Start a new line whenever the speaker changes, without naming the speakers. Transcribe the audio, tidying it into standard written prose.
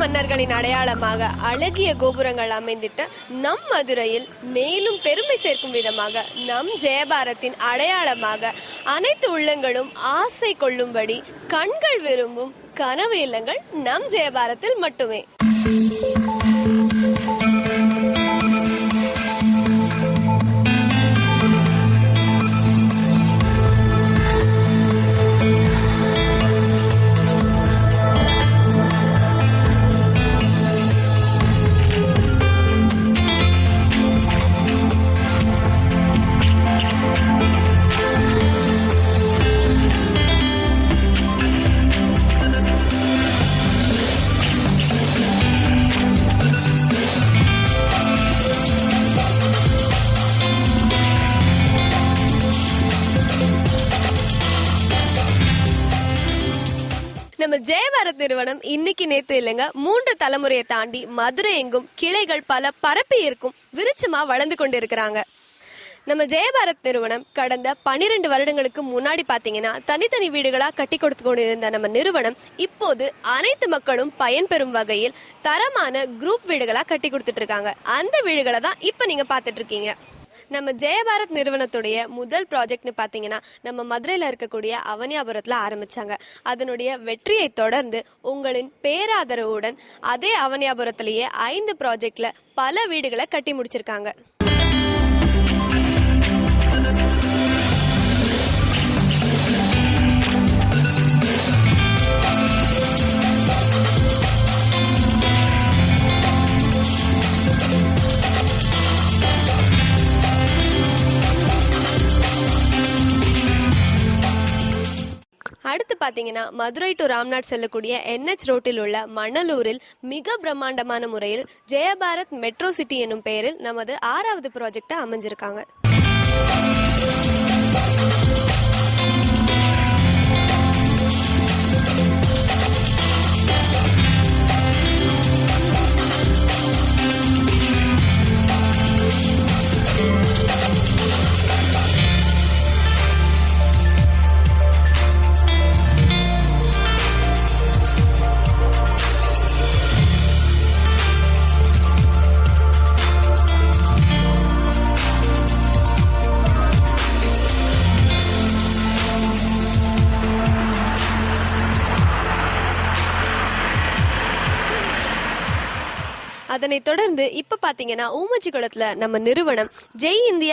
மன்னர்களின் அடையாளமாக அழகிய கோபுரங்கள் அமைந்திட்ட நம் மதுரையில் மேலும் பெருமை சேர்க்கும் விதமாக நம் ஜெயபாரத்தின் அடையாளமாக அனைத்து உள்ளங்களும் ஆசை கொள்ளும்படி கண்கள் விரும்பும் கனவு இல்லங்கள் நம் ஜெயபாரத்தில் மட்டுமே. நம்ம ஜெயபாரத் நிறுவனம் இன்னைக்கு நேத்து இல்லைங்க, 3 தலைமுறையை தாண்டி மதுரை எங்கும் கிளைகள் பல பரப்பி இருக்கும் விருட்சமா வளர்ந்து கொண்டு இருக்கிறாங்க. நம்ம ஜெயபாரத் நிறுவனம் கடந்த 12 வருடங்களுக்கு முன்னாடி பாத்தீங்கன்னா தனித்தனி வீடுகளா கட்டி கொடுத்து கொண்டிருந்த நம்ம நிறுவனம் இப்போது அனைத்து மக்களும் பயன்பெறும் வகையில் தரமான குரூப் வீடுகளா கட்டி கொடுத்துட்டு இருக்காங்க. அந்த வீடுகளை தான் இப்ப நீங்க பாத்துட்டு இருக்கீங்க. நம்ம ஜெயபாரத் நிறுவனத்துடைய முதல் ப்ராஜெக்ட்னு பார்த்தீங்கன்னா நம்ம மதுரையில் இருக்கக்கூடிய அவனியாபுரத்தில் ஆரம்பிச்சாங்க. அதனுடைய வெற்றியை தொடர்ந்து உங்களின் பேராதரவுடன் அதே அவனியாபுரத்திலேயே 5 ப்ராஜெக்ட்ல பல வீடுகளை கட்டி முடிச்சிருக்காங்க. அடுத்து பாத்தீங்கன்னா மதுரை டு ராம்நாட் செல்லக்கூடிய NH ரோட்டில் உள்ள மணலூரில் மிக பிரம்மாண்டமான முறையில் ஜெயபாரத் மெட்ரோ சிட்டி என்னும் பெயரில் நமது 6வது ப்ராஜெக்டா அமைஞ்சிருக்காங்க. அதனை தொடர்ந்து இப்ப பாத்தீங்கன்னா ஊமச்சி குளத்துல நம்ம நிறுவனம் ஜெய் இந்தியா